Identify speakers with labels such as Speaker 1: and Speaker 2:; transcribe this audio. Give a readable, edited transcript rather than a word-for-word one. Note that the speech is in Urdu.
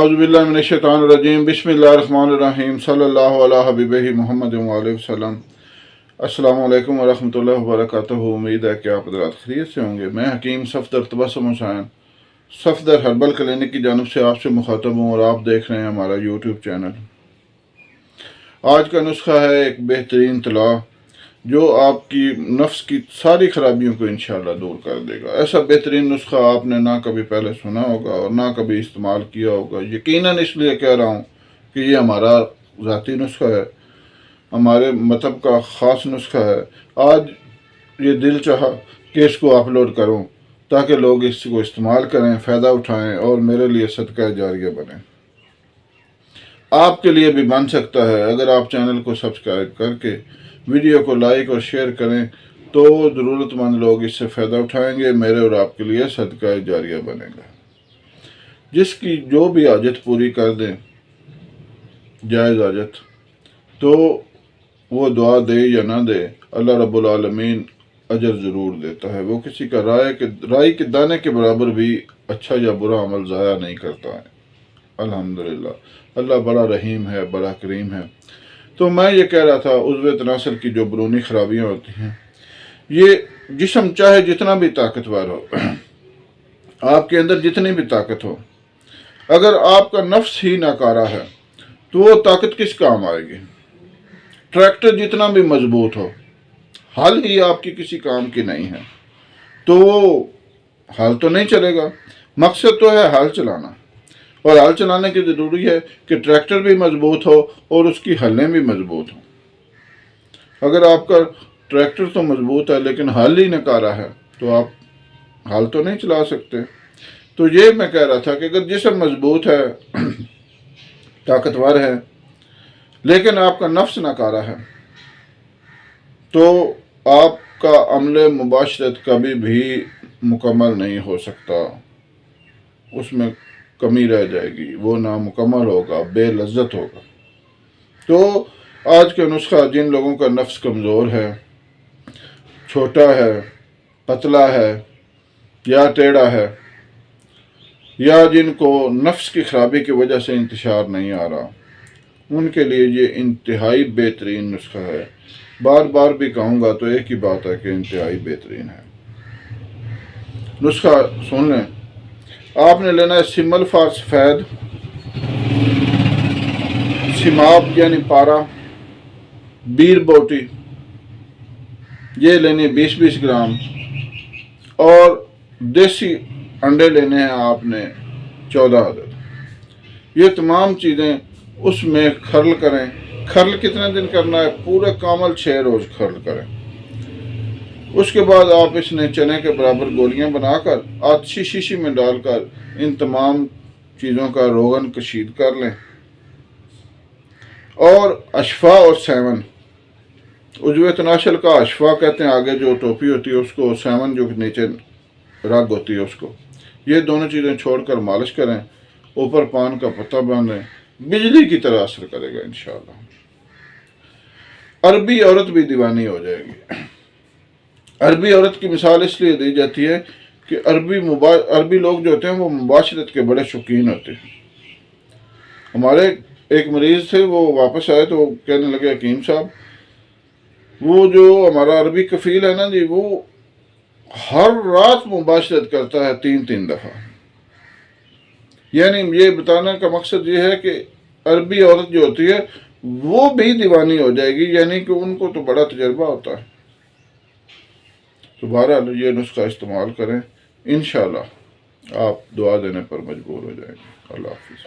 Speaker 1: اعوذ باللہ من الشیطان الرجیم بسم اللہ الرحمن الرحیم صلی اللہ علیہ حبیبہ محمد وآلہ وسلم۔ السلام علیکم ورحمۃ اللہ وبرکاتہ۔ امید ہے کہ آپ حضرات خیریت سے ہوں گے۔ میں حکیم صفدر تبسم حسین صفدر ہربل کلینک کی جانب سے آپ سے مخاطب ہوں، اور آپ دیکھ رہے ہیں ہمارا یوٹیوب چینل۔ آج کا نسخہ ہے ایک بہترین طلاء جو آپ کی نفس کی ساری خرابیوں کو انشاءاللہ دور کر دے گا۔ ایسا بہترین نسخہ آپ نے نہ کبھی پہلے سنا ہوگا اور نہ کبھی استعمال کیا ہوگا۔ یقیناً اس لیے کہہ رہا ہوں کہ یہ ہمارا ذاتی نسخہ ہے، ہمارے مطلب کا خاص نسخہ ہے۔ آج یہ دل چاہا کہ اس کو اپلوڈ کروں تاکہ لوگ اس کو استعمال کریں، فائدہ اٹھائیں اور میرے لیے صدقہ جاریہ بنیں۔ آپ کے لیے بھی بن سکتا ہے اگر آپ چینل کو سبسکرائب کر کے ویڈیو کو لائک اور شیئر کریں تو ضرورت مند لوگ اس سے فائدہ اٹھائیں گے، میرے اور آپ کے لیے صدقہ جاریہ بنے گا۔ جس کی جو بھی حاجت پوری کر دیں، جائز حاجت، تو وہ دعا دے یا نہ دے، اللہ رب العالمین اجر ضرور دیتا ہے۔ وہ کسی کا رائی کے دانے کے برابر بھی اچھا یا برا عمل ضائع نہیں کرتا ہے۔ الحمدللہ اللہ بڑا رحیم ہے، بڑا کریم ہے۔ تو میں یہ کہہ رہا تھا، عضو تناسل کی جو برونی خرابیاں ہوتی ہیں، یہ جسم چاہے جتنا بھی طاقتور ہو، آپ کے اندر جتنی بھی طاقت ہو، اگر آپ کا نفس ہی ناکارہ ہے تو وہ طاقت کس کام آئے گی؟ ٹریکٹر جتنا بھی مضبوط ہو، ہل ہی آپ کی کسی کام کی نہیں ہے تو وہ ہل تو نہیں چلے گا۔ مقصد تو ہے ہل چلانا، اور ہل چلانے کی ضروری ہے کہ ٹریکٹر بھی مضبوط ہو اور اس کی ہلیں بھی مضبوط ہوں۔ اگر آپ کا ٹریکٹر تو مضبوط ہے لیکن ہل ہی ناکارہ ہے تو آپ ہل تو نہیں چلا سکتے۔ تو یہ میں کہہ رہا تھا کہ اگر جسم مضبوط ہے، طاقتور ہے، لیکن آپ کا نفس ناکارہ ہے تو آپ کا عمل مباشرت کبھی بھی مکمل نہیں ہو سکتا، اس میں کمی رہ جائے گی، وہ نامکمل ہوگا، بے لذت ہوگا۔ تو آج کا نسخہ جن لوگوں کا نفس کمزور ہے، چھوٹا ہے، پتلا ہے یا ٹیڑھا ہے، یا جن کو نفس کی خرابی کی وجہ سے انتشار نہیں آ رہا، ان کے لیے یہ انتہائی بہترین نسخہ ہے۔ بار بار بھی کہوں گا تو ایک ہی بات ہے کہ انتہائی بہترین ہے۔ نسخہ سن لیں۔ آپ نے لینا ہے سمل فار سفید، سماب یعنی پارا، بیر بوٹی، یہ لینی 20-20 گرام، اور دیسی انڈے لینے ہیں آپ نے 14 عدد۔ یہ تمام چیزیں اس میں کھرل کریں۔ کھرل کتنے دن کرنا ہے؟ پورے کامل 6 روز کھرل کریں۔ اس کے بعد آپ اس نے چنے کے برابر گولیاں بنا کر آتشی شیشی میں ڈال کر ان تمام چیزوں کا روغن کشید کر لیں، اور اشفا اور سیون، عضو تناسل کا اشفا کہتے ہیں، آگے جو ٹوپی ہوتی ہے اس کو، سیون جو نیچے رگ ہوتی ہے اس کو، یہ دونوں چیزیں چھوڑ کر مالش کریں، اوپر پان کا پتہ باندھیں، بجلی کی طرح اثر کرے گا انشاءاللہ۔ عربی عورت بھی دیوانی ہو جائے گی۔ عربی عورت کی مثال اس لیے دی جاتی ہے کہ عربی لوگ جو ہوتے ہیں وہ مباشرت کے بڑے شوقین ہوتے ہیں۔ ہمارے ایک مریض تھے، وہ واپس آئے تو وہ کہنے لگے حکیم صاحب، وہ جو ہمارا عربی کفیل ہے نا جی، وہ ہر رات مباشرت کرتا ہے 3 دفعہ۔ یعنی یہ بتانے کا مقصد یہ ہے کہ عربی عورت جو ہوتی ہے وہ بھی دیوانی ہو جائے گی، یعنی کہ ان کو تو بڑا تجربہ ہوتا ہے۔ تو بہرحال یہ نسخہ استعمال کریں، انشاءاللہ آپ دعا دینے پر مجبور ہو جائیں گے۔ اللہ حافظ۔